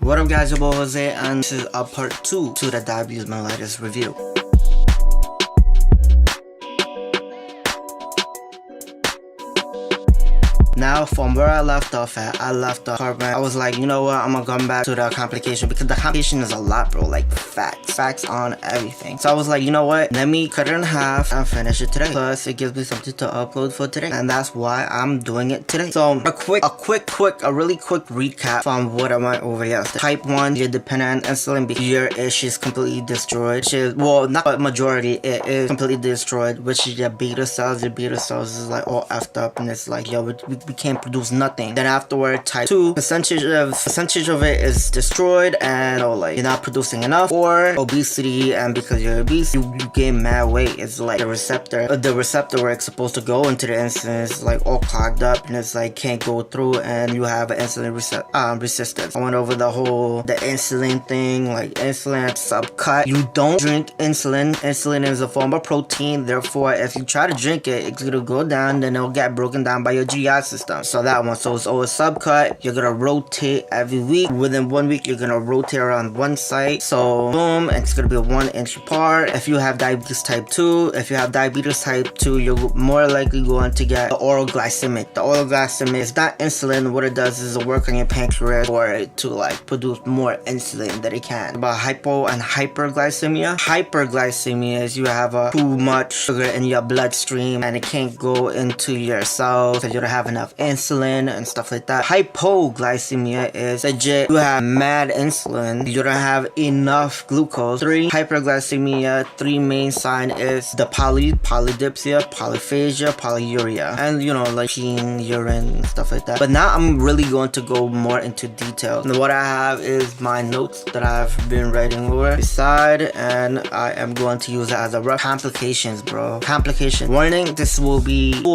What up guys, your boy Jose, and this is a part 2 to the diabetes mellitus review. Now, from where I left off at, I left off carbon. I was like, you know what, I'm gonna come back to the complication because the complication is a lot, bro. Like facts on everything. So I was like, you know what, let me cut it in half and finish it today. Plus, it gives me something to upload for today, and that's why I'm doing it today. So a really quick recap from what I went over yesterday. Type 1, you're dependent on insulin because your ish is completely destroyed. Which is, well, not a majority, it is completely destroyed, which is your beta cells. Your beta cells is like all effed up, and it's like, yo, we can't produce nothing. Then afterward, type 2, percentage of it is destroyed, and like you're not producing enough. Or obesity, and because you're obese, you gain mad weight. It's like the receptor where it's supposed to go into the insulin is like all clogged up, and it's like can't go through, and you have an insulin resistance. I went over the insulin thing, like insulin subcut. You don't drink insulin. Insulin is a form of protein, therefore if you try to drink it, it's gonna go down, then it'll get broken down by your GI system. So that one, so it's always subcut. You're gonna rotate every week. Within 1 week, you're gonna rotate around one site. So boom, it's gonna be 1 inch apart. If you have diabetes type 2, you're more likely going to get the oral glycemic. The oral glycemic is not insulin. What it does is it work on your pancreas for it to like produce more insulin that it can. About hypo and hyperglycemia. Hyperglycemia is you have too much sugar in your bloodstream and it can't go into your cells because you don't have enough insulin and stuff like that. Hypoglycemia is legit, you have mad insulin, you don't have enough glucose. 3, hyperglycemia, 3 main sign is the polydipsia, polyphagia, polyuria, and you know, like peeing, urine, and stuff like that. But now I'm really going to go more into detail. And what I have is my notes that I've been writing over beside, and I am going to use it as a rough complications, bro. Complication warning, this will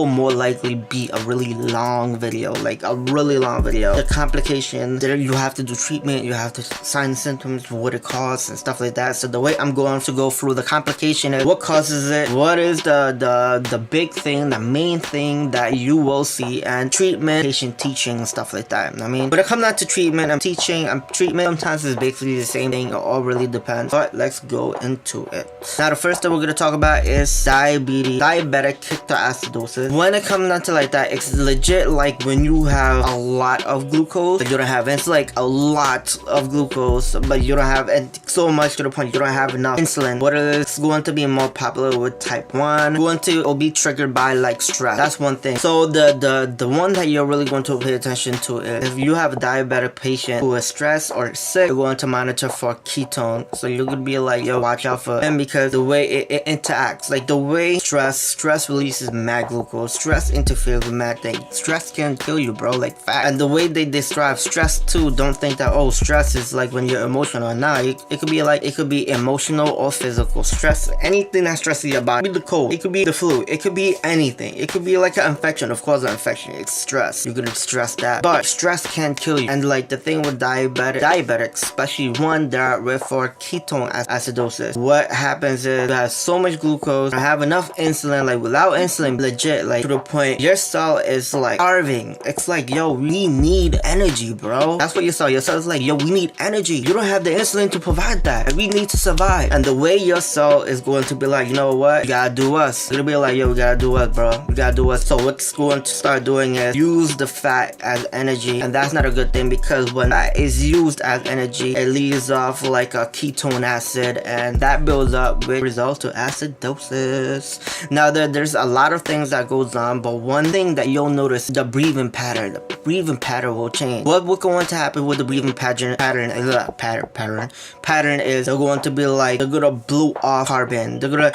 more likely be a really long video, like a really long video. The complication there, you have to do treatment, you have to sign symptoms, what it causes and stuff like that. So the way I'm going to go through the complication is what causes it, what is the big thing, the main thing that you will see, and treatment, patient teaching, and stuff like that. I mean, when it comes down to treatment, I'm treatment, sometimes it's basically the same thing. It all really depends, but let's go into it. Now the first thing we're going to talk about is diabetic ketoacidosis. When it comes down to like that, it's legit like when you have a lot of glucose, but you don't have, it's like a lot of glucose, but you don't have so much to the point you don't have enough insulin. What is going to be more popular with type 1, going to be triggered by like stress. That's one thing. So the one that you're really going to pay attention to is if you have a diabetic patient who is stressed or sick, you're going to monitor for ketone. So you're gonna be like, yo, watch out for them, because the way it interacts, like the way stress releases mad glucose, stress interferes with mad things. Stress can kill you, bro, like fact. And the way they describe stress too, don't think that, oh, stress is like when you're emotional. Nah, it could be like, it could be emotional or physical stress. Anything that stresses your body. It could be the cold, it could be the flu, it could be anything. It could be like an infection. Of course, an infection, it's stress. You're gonna stress that, but stress can kill you. And like the thing with diabetics, especially one that are with for ketone acidosis, what happens is you have so much glucose, you have enough insulin, like without insulin, legit, like to the point your cell is like starving. It's like, yo, we need energy, bro. That's what your cell is like, yo, we need energy. You don't have the insulin to provide that. We need to survive. And the way your cell is going to be like, you know what, you gotta do us. It'll be like, yo, we gotta do us, bro. We gotta do us. So what's going to start doing is use the fat as energy, and that's not a good thing, because when fat is used as energy, it leaves off like a ketone acid, and that builds up, which results to acidosis. Now there's a lot of things that goes on, but one thing that you'll notice, the breathing pattern. The breathing pattern will change. What going to happen with the breathing pattern is they're going to be like, they're gonna blow off carbon. They're gonna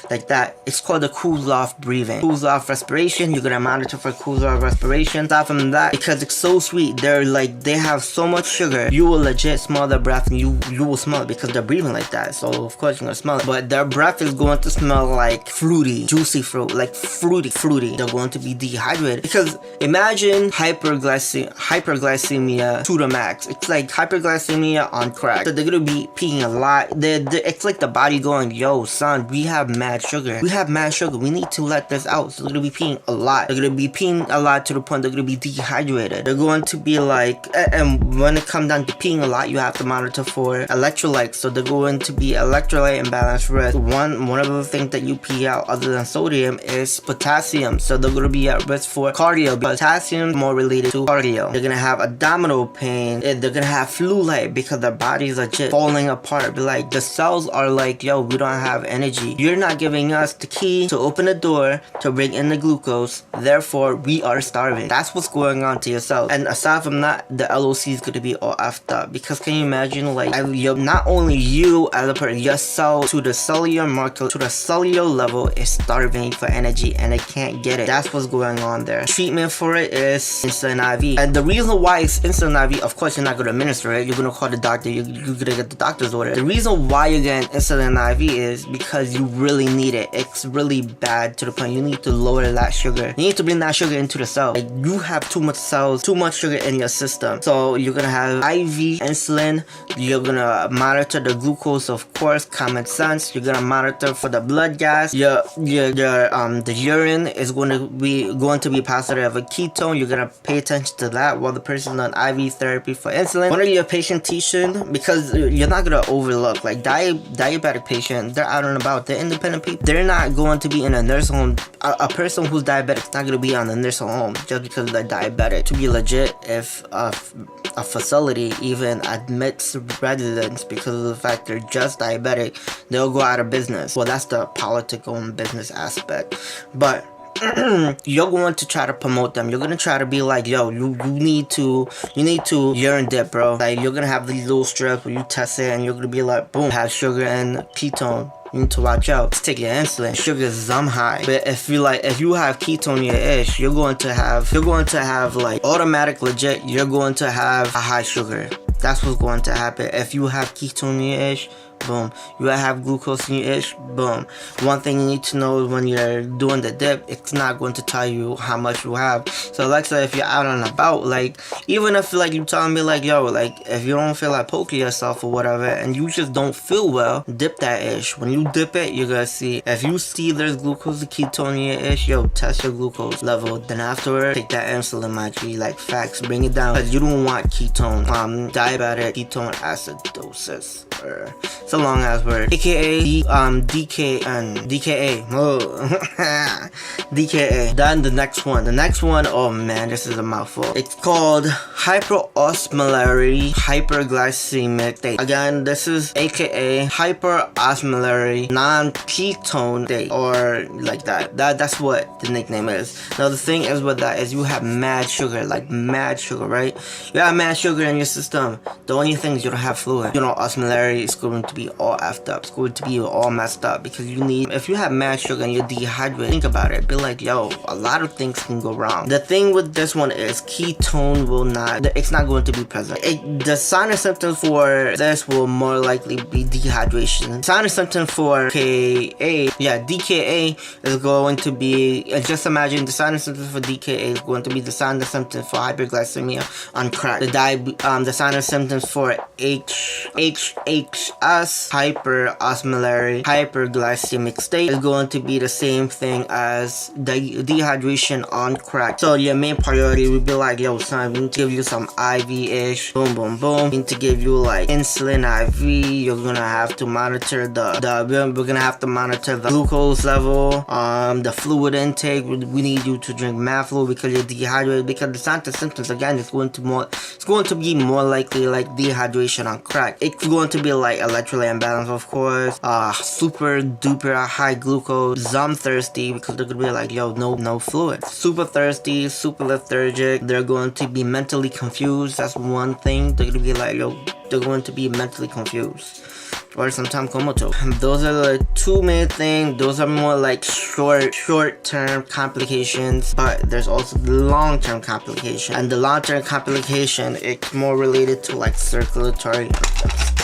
like that. It's called the cool off breathing, cool off respiration. You're gonna monitor for cool off respiration. Aside from that, because it's so sweet, they have so much sugar, you will legit smell their breath, and you will smell it because they're breathing like that. So of course you're gonna smell it, but their breath is going to smell like fruity, juicy fruit, like fruity. They're going to be dehydrated, because imagine hyperglycemia to the max. It's like hyperglycemia on crack. So they're gonna be peeing a lot. It's like the body going, yo son, we have mad mad sugar. We have mad sugar. We need to let this out. So they're gonna be peeing a lot. They're gonna be peeing a lot to the point they're gonna be dehydrated. They're going to be like, and when it comes down to peeing a lot, you have to monitor for electrolytes. So they're going to be electrolyte imbalance risk. One of the things that you pee out other than sodium is potassium. So they're gonna be at risk for cardio. Potassium is more related to cardio. They're gonna have abdominal pain. They're gonna have flu-like because their bodies are just falling apart. Be like, the cells are like, yo, we don't have energy. You're not giving us the key to open the door to bring in the glucose. Therefore, we are starving. That's what's going on to your cells. And aside from that, the LOC is gonna be all effed up. Because can you imagine, like, not only you as a person, your cell to the cellular marker, to the cellular level is starving for energy and it can't get it. That's what's going on there. Treatment for it is insulin IV. And the reason why it's insulin IV, of course, you're not gonna administer it. You're gonna call the doctor. You're gonna get the doctor's order. The reason why you're getting insulin IV is because you really need it. It's really bad to the point you need to lower that sugar. You need to bring that sugar into the cell. Like, you have too much cells, too much sugar in your system. So you're gonna have IV insulin. You're gonna monitor the glucose, of course, common sense. You're gonna monitor for the blood gas. The urine is going to be positive a ketone. You're gonna pay attention to that while the person's on IV therapy for insulin. Monitor your patientation, because you're not gonna overlook, like, diabetic patient, they're out and about, they're independent people. They're not going to be in a nursing home. A person who's diabetic is not gonna be on a nursing home just because they're diabetic. To be legit, if a facility even admits residents because of the fact they're just diabetic, they'll go out of business. Well, that's the political and business aspect. But you're going to try to promote them. You're gonna try to be like, yo, you need to urine dip, bro. Like, you're gonna have these little strips where you test it and you're gonna be like, boom, have sugar and ketone. You need to watch out. Just take your insulin. Sugar is high. But if you have ketone in your ish, you're going to have like automatic legit, you're going to have a high sugar. That's what's going to happen. If you have ketone in your ish, boom. You have glucose in your ish, boom. One thing you need to know is when you're doing the dip, it's not going to tell you how much you have. So like, if you're out and about, like, even if like you telling me like, yo, like, if you don't feel like poking yourself or whatever and you just don't feel well, dip that ish. When you dip it, you're gonna see. If you see there's glucose or ketone in your ish, yo, test your glucose level. Then afterward, take that insulin, my G, like, facts, bring it down. Because you don't want ketone, diabetic ketone acidosis. It's a long ass word. AKA DKA. Oh. DKA. Then the next one, oh man, this is a mouthful. It's called hyperosmolarity hyperglycemic state. Again, this is AKA hyperosmolarity non-ketone state, or like that. That's what the nickname is. Now the thing is with that is you have mad sugar, like mad sugar, right? You have mad sugar in your system. The only thing is you don't have fluid. You know, osmolarity is going to be all effed up. It's going to be all messed up because if you have mad sugar and you're dehydrated, think about it. Be like, yo, a lot of things can go wrong. The thing with this one is ketone it's not going to be present. The sign and symptoms for this will more likely be dehydration. Sign and symptoms for DKA is going to be, just imagine the sign and symptoms for DKA is going to be the sign and symptoms for hyperglycemia on crack. The sign and symptoms for HS, hyperosmolarity hyperglycemic state, is going to be the same thing as dehydration on crack. So your main priority would be like, yo, son, we need to give you some IV-ish, boom, boom, boom. We need to give you like insulin IV. You're gonna have to monitor we're gonna have to monitor the glucose level, the fluid intake. We need you to drink mad fluid because you're dehydrated. Because the signs and symptoms, again, it's going to be more likely like dehydration on crack. It's going to be like electrolyte imbalance, of course, super duper high glucose, thirsty, because they're gonna be like, yo, no fluid. Super thirsty, super lethargic. They're going to be mentally confused. That's one thing. They're gonna be like, yo, they're going to be mentally confused, or sometimes comatose. Those are the two main things. Those are more like short-term complications, but there's also the long-term complication. And the long-term complication, it's more related to like circulatory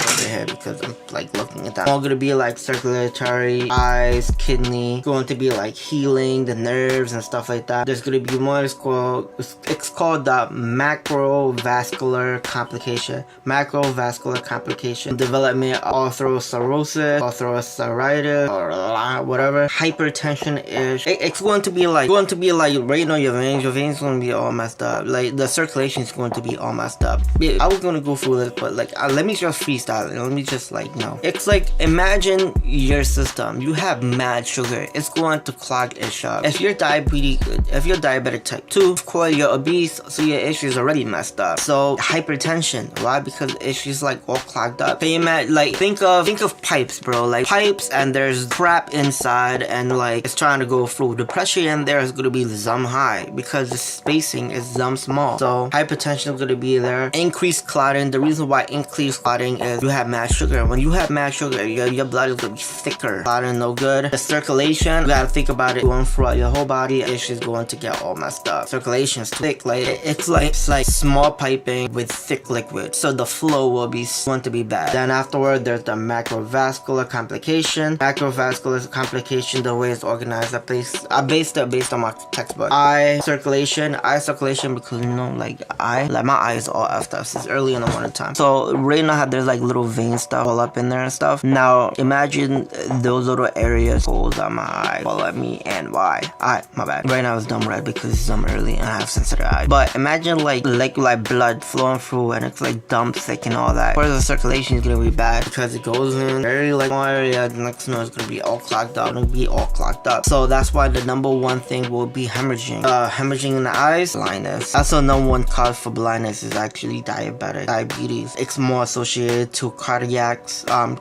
over here because I'm like looking at that. All gonna be like circulatory, eyes, kidney, going to be like healing the nerves and stuff like that. There's gonna be one, it's called the macrovascular complication. Macrovascular complication. Development atherosclerosis, atherosclerosis, or whatever. Hypertension is it's going to be like right on your veins. Your veins going to be all messed up. Like the circulation is going to be all messed up. I was gonna go through this, but like let me just freestyle it. Let me just like it's like imagine your system. You have mad sugar. It's going to clog it up. If you're diabetic type 2, of course you're obese, so your issue is already messed up. So hypertension. Why? Because issues like all clogged up. Can you imagine, like think of pipes, bro. Like pipes, and there's crap inside, and like it's trying to go through. The pressure in there is gonna be some high because the spacing is some small. So hypertension is gonna be there. Increased clotting. The reason why increased clotting is you have mad sugar. When you have mad sugar, your blood is gonna be thicker. Clotting no good. The circulation, you gotta think about it going throughout your whole body. Issues going to get all messed up. Circulation is thick. Like it's like small piping with thick liquid. So the flow will be going to be bad. Then afterward, there's the macrovascular complication. Macrovascular complication, the way it's organized, I based it based on my textbook. Eye circulation because like my eyes all effed up since early in the morning time. So right now there's like little vein stuff all up in there and stuff. Now imagine those little areas holes on my eye. Follow me and why? My bad. Right now it's dumb red because I'm early and I have sensitive eyes. But imagine like blood flowing through and it's like dumb thick and all that. Of course the circulation is gonna be bad because it goes in very like one area. The next one is gonna be all clogged up. So that's why the number one thing will be hemorrhaging. Hemorrhaging in the eyes, blindness. That's the number one cause for blindness is actually diabetes. It's more associated to cataract. And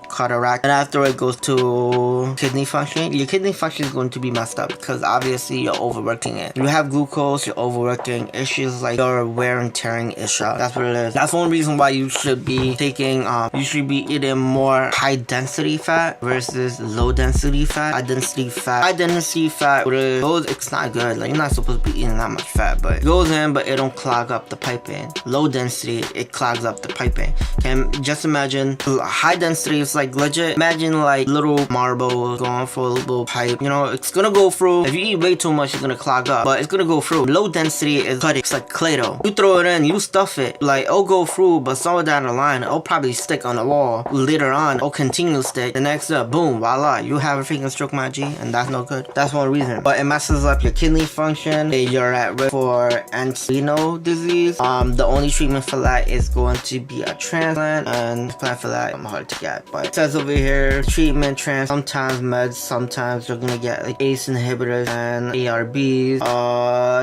after it goes to kidney function. Your kidney function is going to be messed up because obviously you're overworking it. You have glucose, you're overworking. Issues like your wear and tearing issue. That's what it is. That's one reason why you should be taking you should be eating more high density fat versus low density fat. High density fat goes, it's not good. Like you're not supposed to be eating that much fat, but it goes in, but it don't clog up the piping. Low density, it clogs up the piping. Just imagine high density is like legit. Imagine like little marble going for a little pipe. It's gonna go through. If you eat way too much, it's gonna clog up, but it's gonna go through. Low density is cutting. It's like Play-Doh. You throw it in, you stuff it. Like it'll go through, but somewhere down the line, it'll probably stick on the wall. Later on, it'll continue to stick. The next boom, voila, you have a freaking stroke, my G, and that's no good. That's one reason. But it messes up your kidney function. You're at risk for renal disease. The only treatment for that is going to be a transplant, and the plan for that I'm hard to get. But it says over here, treatment sometimes meds, sometimes you're gonna get like ACE inhibitors and ARBs.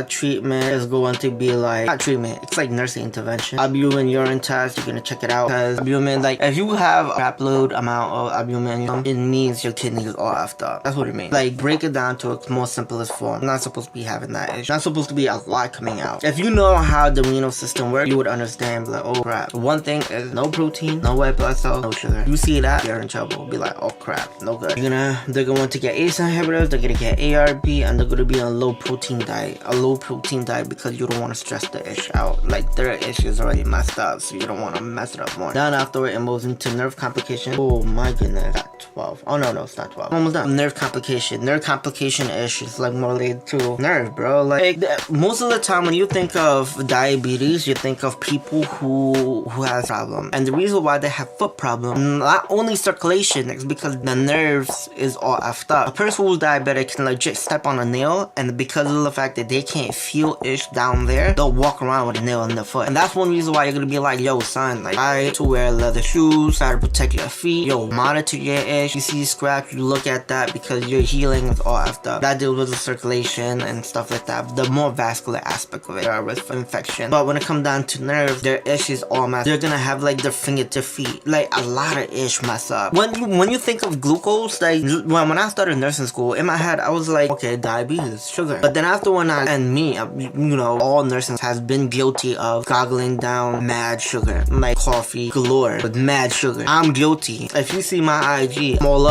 Treatment is going to be like not treatment, it's like nursing intervention. Albumin urine test, you're gonna check it out because albumin, like if you have a crap load amount of albumin, it means your kidney is all effed up. That's what it means. Like break it down to its most simplest form. You're not supposed to be having that issue. Not supposed to be a lot coming out. If you know how the renal system works, you would understand. Like, oh crap. One thing is no protein, no white blood cells, no sugar. You see that, you're in trouble. Be like, oh crap, no good. They're going to get ACE inhibitors, they're gonna get ARB, and they're gonna be on a low protein diet. A low protein diet because you don't want to stress the ish out. Like their issue is already messed up, so you don't want to mess it up more. Then afterward, it moves into nerve complication. Oh my goodness, that's 12. Oh no, it's not 12. Almost done. Nerve complication. Nerve complication issues like more related to nerve, bro. Like most of the time when you think of diabetes, you think of people who has problem, and the reason why they have foot problem, not only circulation, is because the nerves is all effed up. A person who's diabetic can legit step on a nail, and because of the fact that they can't feel ish down there, they'll walk around with a nail in their foot. And that's one reason why you're gonna be like, yo son, like I to wear leather shoes, try to protect your feet, yo monitor your ish. You see scratch, you look at that because your healing is all effed up. That deals with the circulation and stuff like that. The more vascular aspect of it, risk for infection. But when it comes down to nerves, their ish is all messed. They're gonna have like their fingertip feet, like a lot of ish mess up. When you think of glucose, like when I started nursing school, in my head I was like, okay, diabetes, sugar. But then after all nursing has been guilty of goggling down mad sugar, like coffee galore with mad sugar. I'm guilty. If you see my IG, I'm all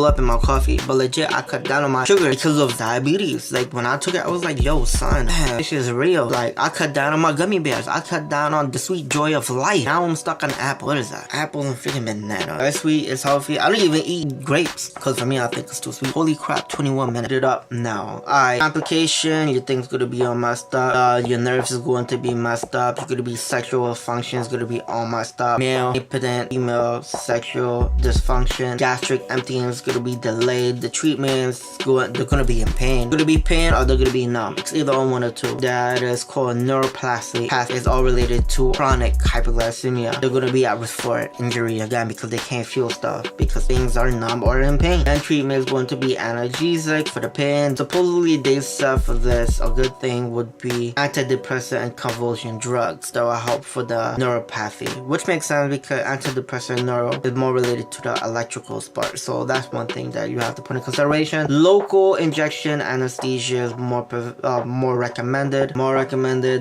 up in my coffee. But legit, I cut down on my sugar because of diabetes. Like when I took it, I was like, yo son, man, this is real. Like I cut down on my gummy bears. I cut down on the sweet joy of life. Now I'm stuck on apple. What is that? that. Apples and freaking banana. It's sweet, it's healthy. I don't even eat grapes, because for me, I think it's too sweet. Holy crap, 21 minutes. Put it up now. Alright, complication, your thing's gonna be all messed up. Your nerves is going to be messed up. You're gonna be sexual function is gonna be all messed up. Male, impotent, female, sexual dysfunction. Gastric emptying is gonna be delayed. The treatments, they're gonna be in pain. They're gonna be pain or they're gonna be numb. It's either on one or two. That is called neuroplasty. It's all related to chronic hypoglycemia. They're gonna be at risk for injury again because they can't feel stuff because things are numb or in pain. And treatment is going to be analgesic for the pain. Supposedly they said for this, a good thing would be antidepressant and convulsion drugs that will help for the neuropathy, which makes sense because antidepressant neuro is more related to the electrical part. So that's one thing that you have to put in consideration. Local injection anesthesia is more recommended.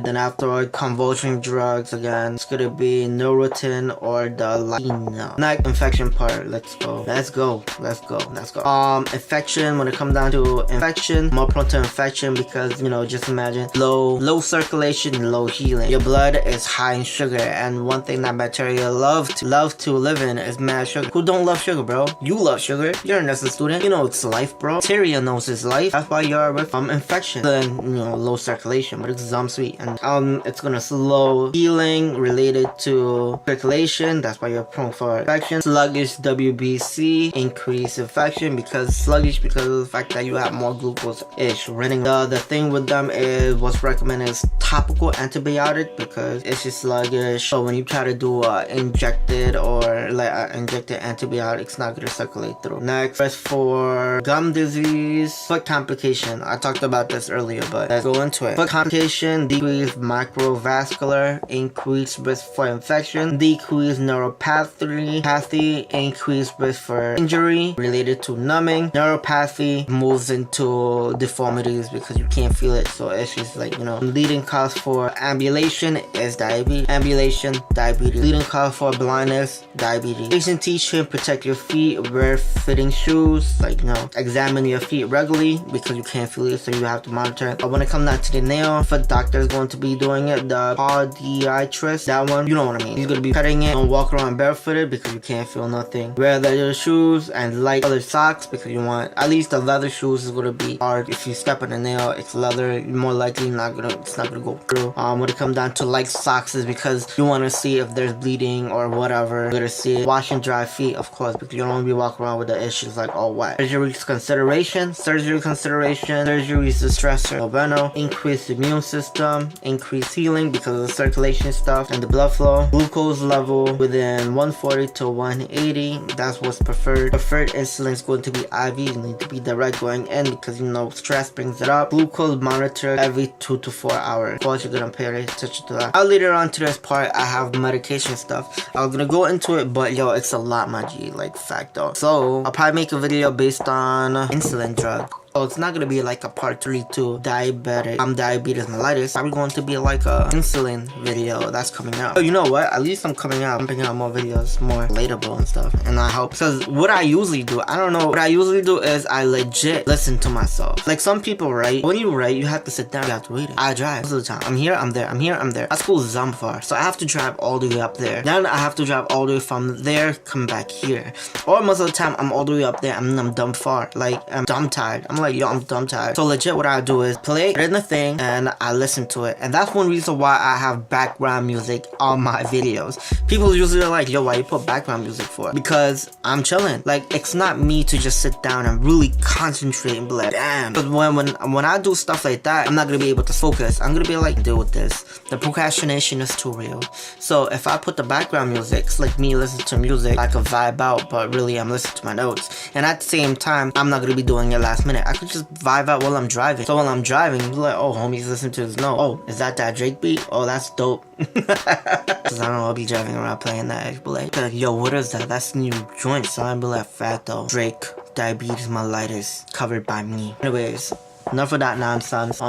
Then afterward, convulsion drugs again. It's gonna be Neurotin or the Lina. Next, infection part. Let's go. Infection. When it comes down to infection, more prone to infection because, you know, just imagine low circulation, low healing. Your blood is high in sugar, and one thing that bacteria love to live in is mad sugar. Who don't love sugar, bro? You love sugar. You're a nursing student. You know it's life, bro. Bacteria knows it's life. That's why you're with infection. Then, you know, low circulation, but it's sweet, and it's gonna slow healing related to circulation. That's why you're prone for infection. Sluggish WBC, increased infection because of the fact that you have more glucose-ish running. The thing with them is what's recommended is topical antibiotic because it's just sluggish. So when you try to do injected antibiotic, it's not gonna circulate through. Next, as for gum disease, foot complication. I talked about this earlier, but let's go into it. Foot complication, decreased microvascular, increased risk for infection, decreased neuropathy, increased risk for injury related to numbing. Neuropathy moves into deformities because you can't feel it, so it's just like, you know. Leading cause for ambulation is diabetes. Leading cause for blindness, diabetes. Patient teaching, protect your feet, wear fitting shoes, like, you know, examine your feet regularly because you can't feel it, so you have to monitor it. But when it comes down to the nail, foot doctor is going to be doing it. The podiatrist, that one, you know what I mean. He's gonna be cutting it. Don't walk around barefooted because you can't feel nothing. Wear leather shoes and light colored socks because you want, at least the leather shoes is gonna be hard. If you step on a nail, it's leather, you're more likely it's not gonna go through. When it comes down to light socks is because you want to see if there's bleeding or whatever. You're gonna see it. Wash and dry feet, of course, because you don't want to be walking around with the issues like all wet. Surgery consideration. Surgery is the stressor. Bueno. Increased immune system, increased healing because of the circulation stuff and the blood flow. Glucose level within 140 to 180. That's what's preferred. Preferred insulin is going to be IV. You need to be direct going in because, you know, stress brings it up. Glucose monitor every 2 to 4 hours. Of course, you're gonna pay attention to that. Later on to this part, I have medication stuff. I'm gonna go into it, but yo, it's a lot, my G, like fact though. So I'll probably make a video based on insulin drug. So it's not gonna be like a part 3 to diabetes mellitus. Probably going to be like a insulin video that's coming out. So you know what? At least I'm pumping out more videos, more relatable and stuff. And I hope, because what I usually do, I don't know. What I usually do is I legit listen to myself. Like some people write. When you write, you have to sit down. You have to read it. I drive most of the time. I'm here, I'm there. I'm here, I'm there. My school is far, so I have to drive all the way up there. Then I have to drive all the way from there, come back here. Or most of the time, I'm all the way up there. I'm dumb far. Like I'm dumb tired. I'm like, yo, I'm dumb tired. So legit what I do is play it in the thing and I listen to it. And that's one reason why I have background music on my videos. People usually are like, yo, why you put background music for? Because I'm chilling. Like, it's not me to just sit down and really concentrate and be like, damn. But when I do stuff like that, I'm not gonna be able to focus. I'm gonna be like, deal with this. The procrastination is too real. So if I put the background music, it's like me listening to music, I could vibe out, but really I'm listening to my notes. And at the same time, I'm not gonna be doing it last minute. I could just vibe out while I'm driving. So while I'm driving, you're like, oh, homie's listening to his note. Oh, is that Drake beat? Oh, that's dope. Cause I don't know, I'll be driving around playing that. I'll be like, yo, what is that? That's new joint, son. I'll be like, fat though. Drake, diabetes mellitus, covered by me. Anyways, enough of that nonsense.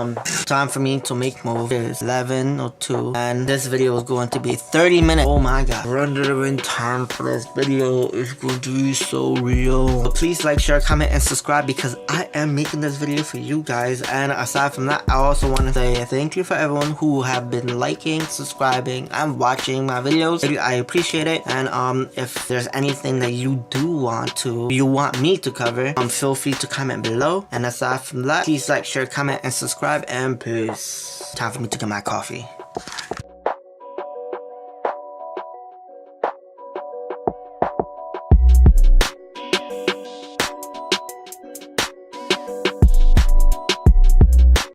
Time for me to make move. It is 11:02, and this video is going to be 30 minutes. Oh my god, rendering time for this video is going to be so real. But please like, share, comment, and subscribe because I am making this video for you guys. And aside from that, I also want to say thank you for everyone who have been liking, subscribing, and watching my videos. I appreciate it. And if there's anything that you want me to cover, feel free to comment below. And aside from that, please like, share, comment, and subscribe, and peace. Time for me to get my coffee.